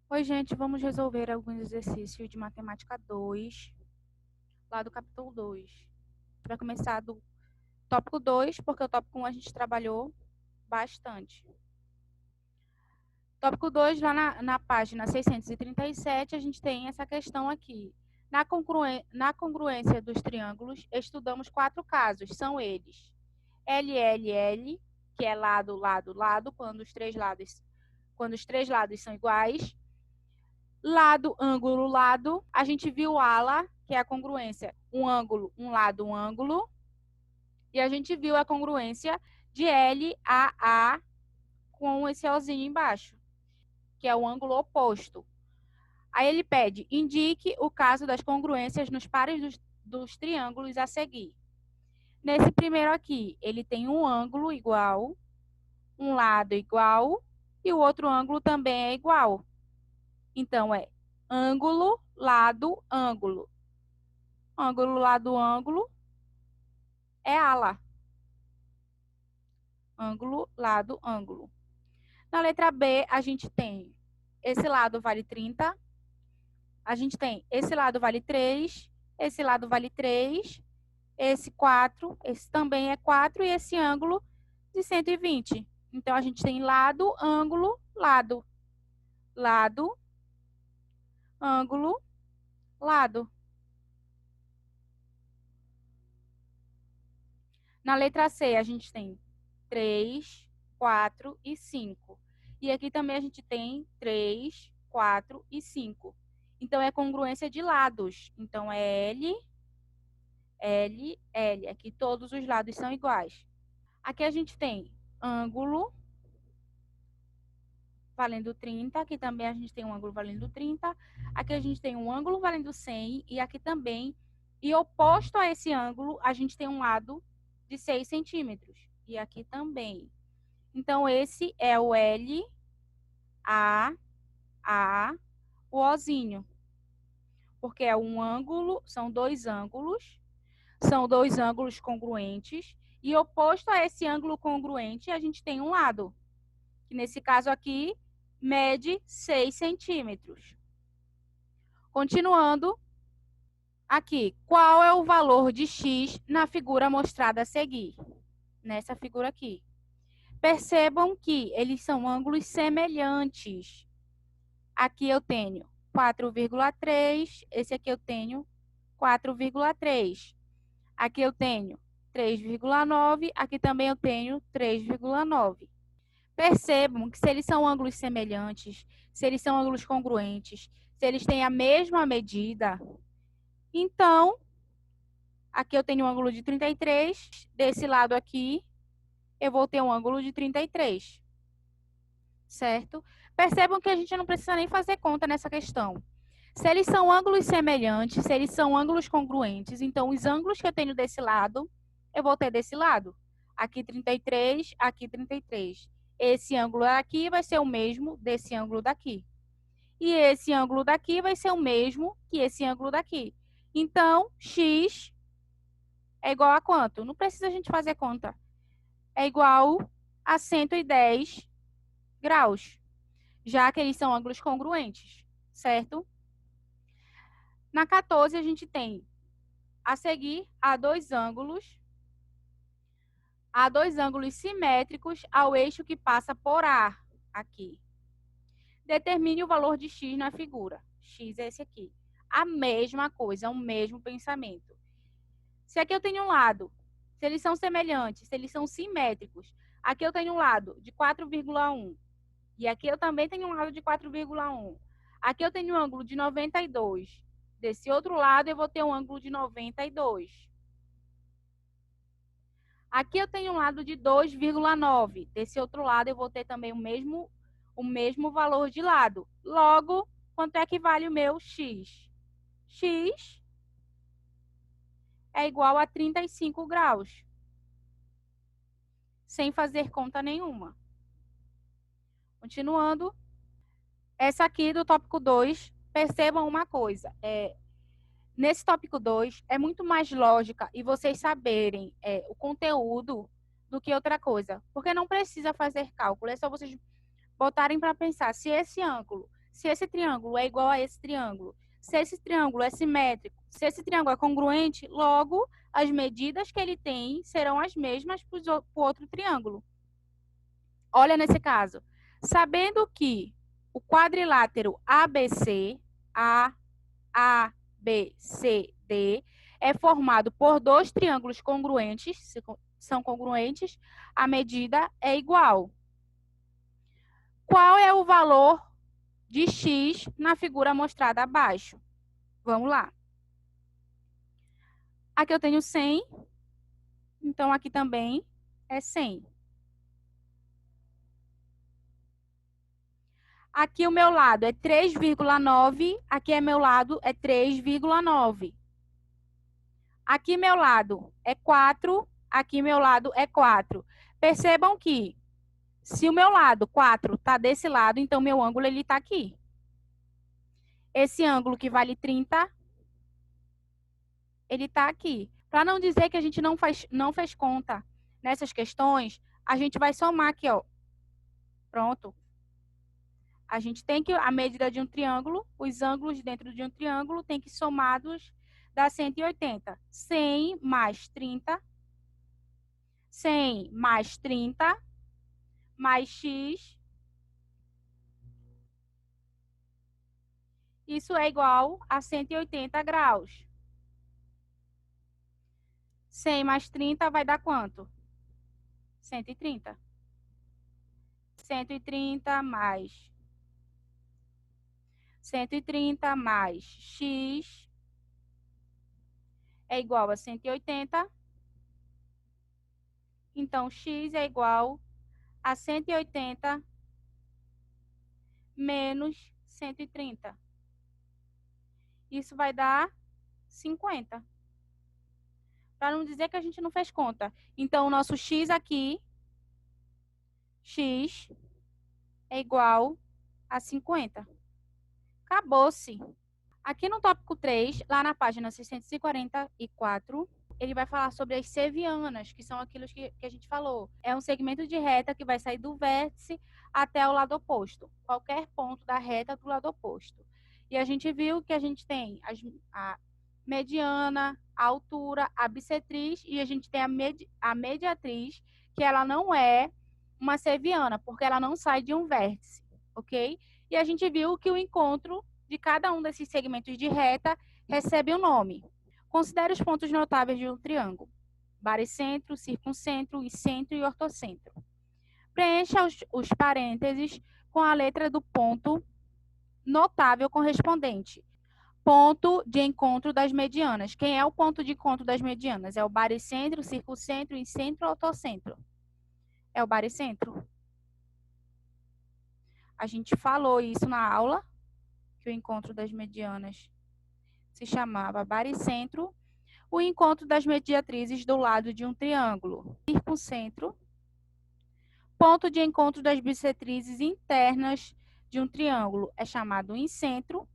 Oi, gente, vamos resolver alguns exercícios de matemática 2, lá do capítulo 2. Vai começar do tópico 2, porque o tópico 1 a gente trabalhou bastante. Tópico 2, lá na página 637, a gente tem essa questão aqui. Na congruência dos triângulos, estudamos 4 casos. São eles: LLL, que é lado, lado, lado, quando os três lados são iguais. Lado, ângulo, lado. A gente viu ala, que é a congruência, um ângulo, um lado, um ângulo. E a gente viu a congruência de L a A com esse Ozinho embaixo, que é o ângulo oposto. Aí ele pede, indique o caso das congruências nos pares dos triângulos a seguir. Nesse primeiro aqui, ele tem um ângulo igual, um lado igual e o outro ângulo também é igual. Então, é ângulo, lado, ângulo. Ângulo, lado, ângulo é ala. Ângulo, lado, ângulo. Na letra B, a gente tem esse lado vale 30. A gente tem esse lado vale 3. Esse lado vale 3. Esse 4. Esse também é 4. E esse ângulo de 120. Então, a gente tem lado, ângulo, lado. Lado, ângulo, lado. Na letra C, a gente tem 3, 4 e 5. E aqui também a gente tem 3, 4 e 5. Então, é congruência de lados. Então, é L, L, L. Aqui todos os lados são iguais. Aqui a gente tem ângulo valendo 30. Aqui também a gente tem um ângulo valendo 30. Aqui a gente tem um ângulo valendo 100. E aqui também, e oposto a esse ângulo, a gente tem um lado de 6 centímetros. E aqui também. Então, esse é o L, A, o Ozinho. Porque é um ângulo, são dois ângulos congruentes. E oposto a esse ângulo congruente, a gente tem um lado, que nesse caso aqui, mede 6 centímetros. Continuando, aqui, qual é o valor de x na figura mostrada a seguir? Nessa figura aqui. Percebam que eles são ângulos semelhantes. Aqui eu tenho 4,3, esse aqui eu tenho 4,3. Aqui eu tenho 3,9, aqui também eu tenho 3,9. Percebam que se eles são ângulos semelhantes, se eles são ângulos congruentes, se eles têm a mesma medida, então, aqui eu tenho um ângulo de 33, desse lado aqui, eu vou ter um ângulo de 33, certo? Percebam que a gente não precisa nem fazer conta nessa questão. Se eles são ângulos semelhantes, se eles são ângulos congruentes, então os ângulos que eu tenho desse lado, eu vou ter desse lado. Aqui 33, aqui 33. Esse ângulo aqui vai ser o mesmo desse ângulo daqui. E esse ângulo daqui vai ser o mesmo que esse ângulo daqui. Então, x é igual a quanto? Não precisa a gente fazer conta. É igual a 110 graus, já que eles são ângulos congruentes, certo? Na 14, a gente tem a seguir há dois ângulos simétricos ao eixo que passa por A, aqui. Determine o valor de x na figura. X é esse aqui. A mesma coisa, o mesmo pensamento. Se aqui eu tenho um lado, se eles são semelhantes, se eles são simétricos, aqui eu tenho um lado de 4,1 e aqui eu também tenho um lado de 4,1. Aqui eu tenho um ângulo de 92. Desse outro lado eu vou ter um ângulo de 92. Aqui eu tenho um lado de 2,9. Desse outro lado eu vou ter também o mesmo valor de lado. Logo, quanto é que vale o meu x? X é igual a 35 graus. Sem fazer conta nenhuma. Continuando. Essa aqui do tópico 2, percebam uma coisa. Nesse tópico 2, é muito mais lógica e vocês saberem o conteúdo do que outra coisa. Porque não precisa fazer cálculo, é só vocês botarem para pensar. Se esse ângulo, se esse triângulo é igual a esse triângulo, se esse triângulo é simétrico, se esse triângulo é congruente, logo as medidas que ele tem serão as mesmas para o outro triângulo. Olha nesse caso, sabendo que o quadrilátero ABC, ABCD, é formado por dois triângulos congruentes, se são congruentes, a medida é igual. Qual é o valor de x na figura mostrada abaixo? Vamos lá. Aqui eu tenho 100, então aqui também é 100. Aqui o meu lado é 3,9, aqui é meu lado é 3,9. Aqui meu lado é 4, aqui meu lado é 4. Percebam que se o meu lado 4 está desse lado, então meu ângulo ele está aqui. Esse ângulo que vale 30, ele está aqui. Para não dizer que a gente não fez conta nessas questões, a gente vai somar aqui, ó. Pronto. A gente tem que, a medida de um triângulo, os ângulos dentro de um triângulo tem que somados dá 180. 100 mais 30, 100 mais 30, mais x, isso é igual a 180 graus. 100 mais 30 vai dar quanto? 130. 130 mais 130 mais x é igual a 180. Então, x é igual a 180 menos 130. Isso vai dar 50. Para não dizer que a gente não fez conta. Então, o nosso x aqui, x é igual a 50. Acabou-se. Aqui no tópico 3, lá na página 644, ele vai falar sobre as sevianas, que são aquilo que a gente falou. É um segmento de reta que vai sair do vértice até o lado oposto. Qualquer ponto da reta do lado oposto. E a gente viu que a gente tem a mediana, a altura, a bissetriz e a gente tem a mediatriz, que ela não é uma seviana, porque ela não sai de um vértice, ok? E a gente viu que o encontro de cada um desses segmentos de reta recebe um nome. Considere os pontos notáveis de um triângulo: baricentro, circuncentro, centro e ortocentro. Preencha os parênteses com a letra do ponto notável correspondente. Ponto de encontro das medianas. Quem é o ponto de encontro das medianas? É o baricentro, circuncentro, incentro ou ortocentro? É o baricentro. A gente falou isso na aula, que o encontro das medianas se chamava baricentro. O encontro das mediatrizes do lado de um triângulo, circuncentro. Ponto de encontro das bissetrizes internas de um triângulo é chamado incentro.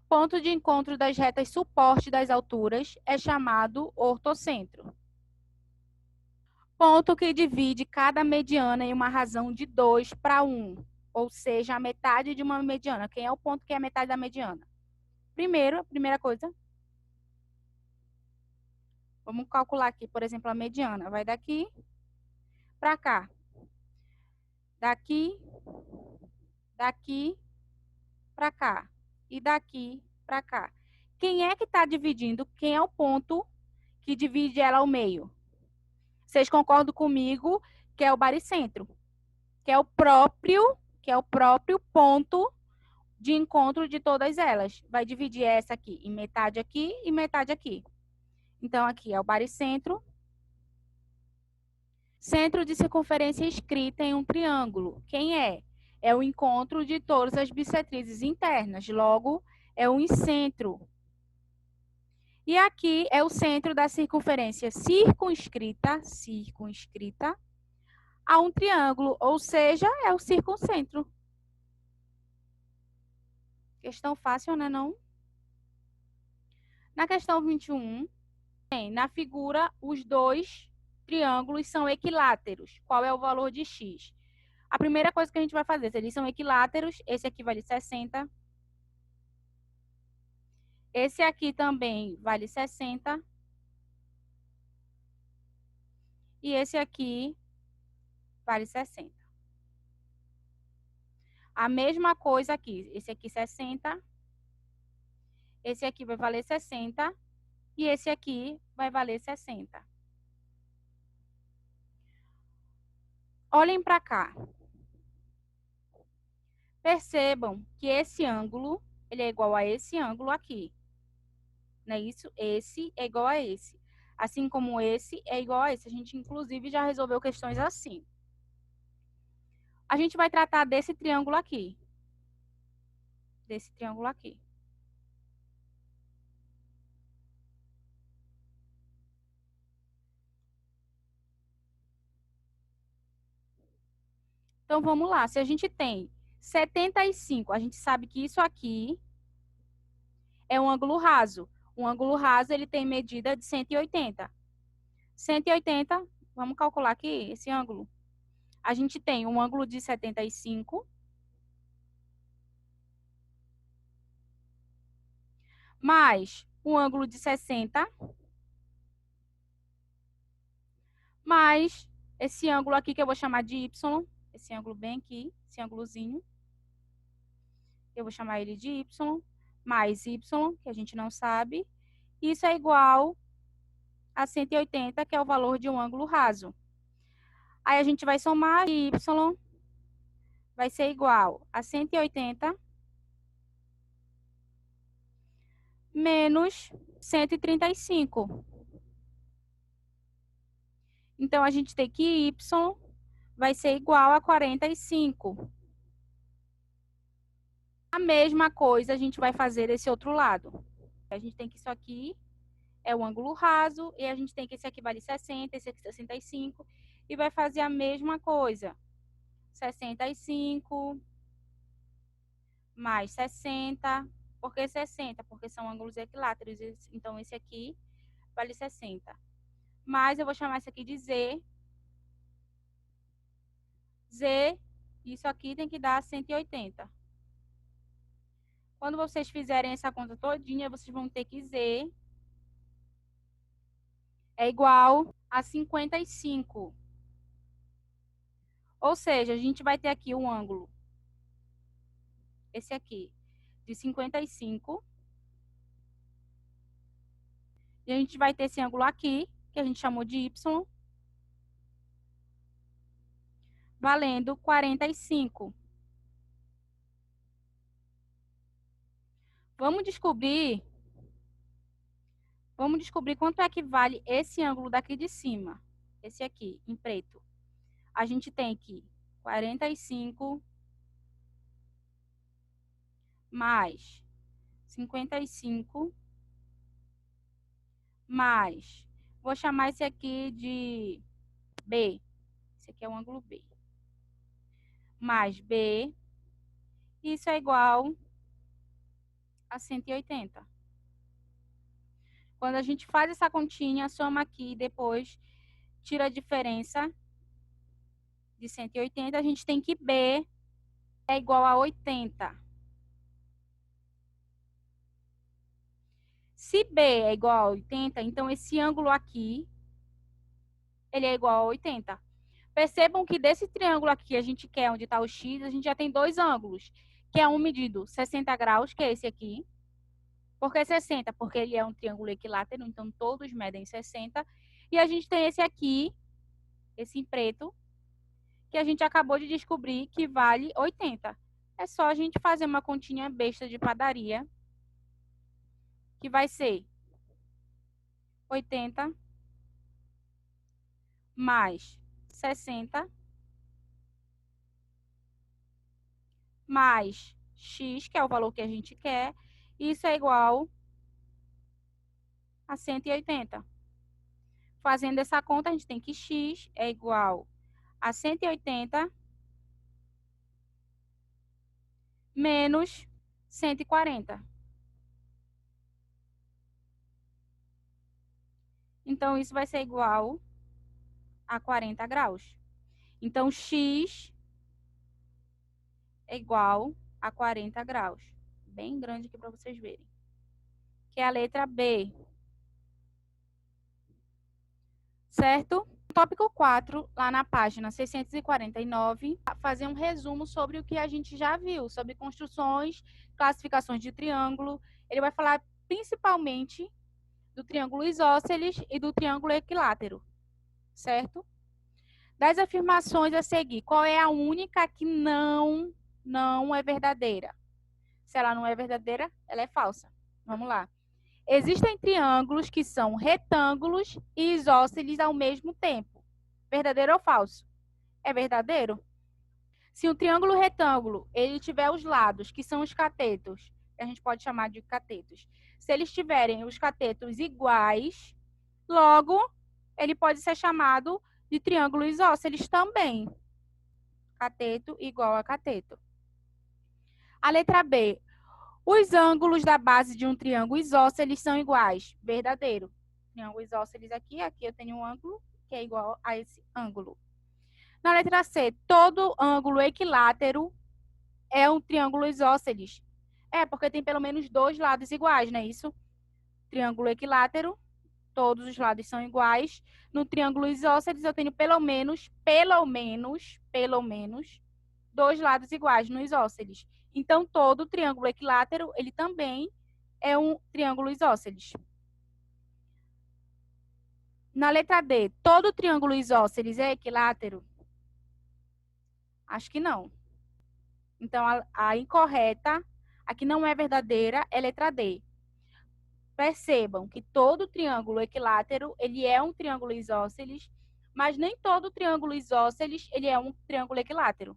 Ponto de encontro das retas suporte das alturas é chamado ortocentro. Ponto que divide cada mediana em uma razão de 2 para 1, ou seja, a metade de uma mediana. Quem é o ponto que é a metade da mediana? Primeira coisa, vamos calcular aqui, por exemplo, a mediana. Vai daqui para cá. Daqui para cá. E daqui para cá. Quem é que está dividindo? Quem é o ponto que divide ela ao meio? Vocês concordam comigo que é o baricentro, que é o próprio ponto de encontro de todas elas. Vai dividir essa aqui em metade aqui e metade aqui. Então, aqui é o baricentro. Centro de circunferência escrita em um triângulo. Quem é? É o encontro de todas as bissetrizes internas. Logo, é o incentro. E aqui é o centro da circunferência circunscrita a um triângulo, ou seja, é o circuncentro. Questão fácil, né, não? Na questão 21, na figura, os dois triângulos são equiláteros. Qual é o valor de x? A primeira coisa que a gente vai fazer, se eles são equiláteros, esse aqui vale 60. Esse aqui também vale 60. E esse aqui vale 60. A mesma coisa aqui. Esse aqui 60. Esse aqui vai valer 60. E esse aqui vai valer 60. Olhem para cá. Percebam que esse ângulo, ele é igual a esse ângulo aqui. Não é isso? Esse é igual a esse. Assim como esse é igual a esse. A gente, inclusive, já resolveu questões assim. A gente vai tratar desse triângulo aqui. Desse triângulo aqui. Então, vamos lá. Se a gente tem 75, a gente sabe que isso aqui é um ângulo raso. Um ângulo raso, ele tem medida de 180. 180, vamos calcular aqui esse ângulo. A gente tem um ângulo de 75 mais um ângulo de 60 mais esse ângulo aqui que eu vou chamar de Y, esse ângulo bem aqui, esse ângulozinho, eu vou chamar ele de Y, mais Y, que a gente não sabe, isso é igual a 180, que é o valor de um ângulo raso. Aí a gente vai somar Y, vai ser igual a 180 menos 135. Então, a gente tem que Y vai ser igual a 45. A mesma coisa a gente vai fazer desse outro lado. A gente tem que isso aqui é o ângulo raso, e a gente tem que esse aqui vale 60, esse aqui 65, e vai fazer a mesma coisa. 65 mais 60, por que 60? Porque são ângulos equiláteros, então esse aqui vale 60. Mas eu vou chamar esse aqui de Z. Z, isso aqui tem que dar 180. Quando vocês fizerem essa conta todinha, vocês vão ter que Z é igual a 55. Ou seja, a gente vai ter aqui um ângulo, esse aqui, de 55. E a gente vai ter esse ângulo aqui, que a gente chamou de Y, valendo 45. Vamos descobrir quanto é que vale esse ângulo daqui de cima. Esse aqui, em preto. A gente tem que 45 mais 55 mais, vou chamar esse aqui de B. Esse aqui é o ângulo B. Mais B, isso é igual a 180. Quando a gente faz essa continha, soma aqui e depois tira a diferença de 180, a gente tem que B é igual a 80. Se B é igual a 80, então esse ângulo aqui, ele é igual a 80. Percebam que desse triângulo aqui, a gente quer onde está o X, a gente já tem dois ângulos, que é um medido 60 graus, que é esse aqui. Por que 60? Porque ele é um triângulo equilátero, então todos medem 60. E a gente tem esse aqui, esse em preto, que a gente acabou de descobrir que vale 80. É só a gente fazer uma continha besta de padaria, que vai ser 80 mais 60 mais x, que é o valor que a gente quer. Isso é igual a 180. Fazendo essa conta, a gente tem que x é igual a 180 menos 140. Então, isso vai ser igual a 40 graus. Então, x é igual a 40 graus. Bem grande aqui para vocês verem. Que é a letra B. Certo? Tópico 4, lá na página 649, fazer um resumo sobre o que a gente já viu, sobre construções, classificações de triângulo. Ele vai falar principalmente do triângulo isósceles e do triângulo equilátero, certo? Das afirmações a seguir, qual é a única que não é verdadeira? Se ela não é verdadeira, ela é falsa. Vamos lá. Existem triângulos que são retângulos e isósceles ao mesmo tempo. Verdadeiro ou falso? É verdadeiro. Se um triângulo retângulo ele tiver os lados, que são os catetos, que a gente pode chamar de catetos, se eles tiverem os catetos iguais, logo ele pode ser chamado de triângulo isósceles também. Cateto igual a cateto. A letra B. Os ângulos da base de um triângulo isósceles são iguais. Verdadeiro. Triângulo isósceles aqui eu tenho um ângulo que é igual a esse ângulo. Na letra C, todo ângulo equilátero é um triângulo isósceles. É, porque tem pelo menos dois lados iguais, não é isso? Triângulo equilátero, todos os lados são iguais. No triângulo isósceles eu tenho pelo menos, dois lados iguais no isósceles. Então, todo triângulo equilátero, ele também é um triângulo isósceles. Na letra D, todo triângulo isósceles é equilátero? Acho que não. Então, a incorreta, a que não é verdadeira, é a letra D. Percebam que todo triângulo equilátero, ele é um triângulo isósceles, mas nem todo triângulo isósceles, ele é um triângulo equilátero.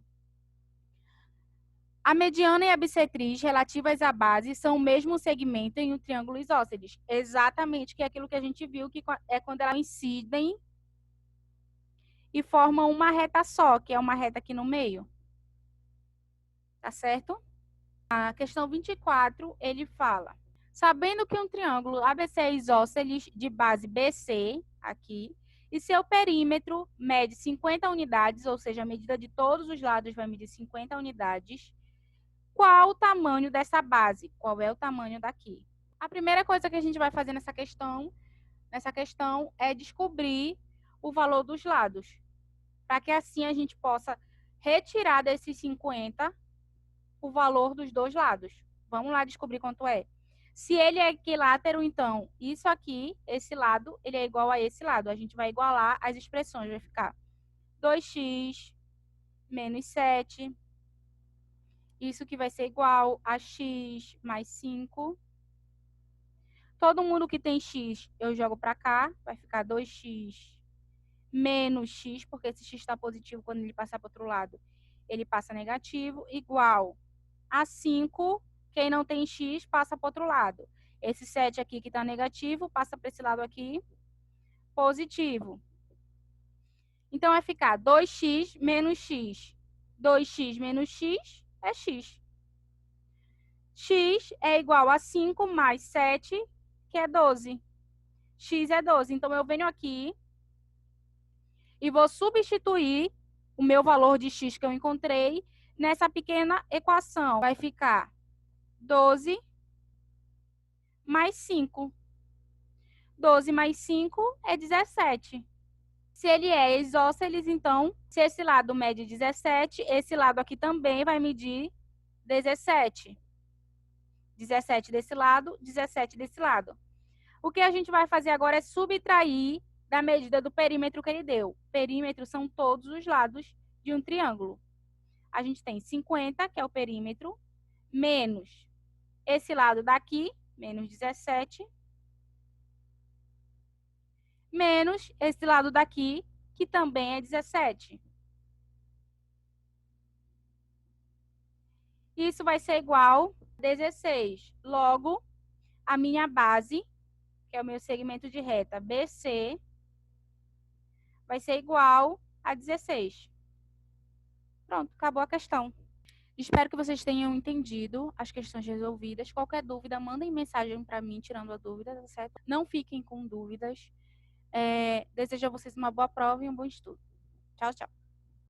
A mediana e a bissetriz relativas à base são o mesmo segmento em um triângulo isósceles. Exatamente, que é aquilo que a gente viu, que é quando elas incidem e formam uma reta só, que é uma reta aqui no meio. Tá certo? A questão 24, ele fala: sabendo que um triângulo ABC é isósceles de base BC, aqui, e seu perímetro mede 50 unidades, ou seja, a medida de todos os lados vai medir 50 unidades, qual o tamanho dessa base? Qual é o tamanho daqui? A primeira coisa que a gente vai fazer nessa questão é descobrir o valor dos lados, para que assim a gente possa retirar desses 50 o valor dos dois lados. Vamos lá descobrir quanto é. Se ele é equilátero, então, isso aqui, esse lado, ele é igual a esse lado. A gente vai igualar as expressões, vai ficar 2x menos 7. Isso que vai ser igual a x mais 5. Todo mundo que tem x, eu jogo para cá, vai ficar 2x menos x, porque esse x está positivo, quando ele passar para o outro lado, ele passa negativo, igual a 5. Quem não tem x, passa para o outro lado. Esse 7 aqui que está negativo, passa para esse lado aqui, positivo. Então, vai ficar 2x menos x. 2x menos x é x. X é igual a 5 mais 7, que é 12. X é 12. Então, eu venho aqui e vou substituir o meu valor de x que eu encontrei nessa pequena equação. Vai ficar 12 mais 5. 12 mais 5 é 17. Se ele é isósceles, então, se esse lado mede 17, esse lado aqui também vai medir 17. 17 desse lado, 17 desse lado. O que a gente vai fazer agora é subtrair da medida do perímetro que ele deu. Perímetro são todos os lados de um triângulo. A gente tem 50, que é o perímetro, menos esse lado daqui, menos 17, menos esse lado daqui, que também é 17. Isso vai ser igual a 16. Logo, a minha base, que é o meu segmento de reta BC, vai ser igual a 16. Pronto, acabou a questão. Espero que vocês tenham entendido as questões resolvidas. Qualquer dúvida, mandem mensagem para mim tirando a dúvida, tá certo? Não fiquem com dúvidas. Desejo a vocês uma boa prova e um bom estudo. Tchau, tchau.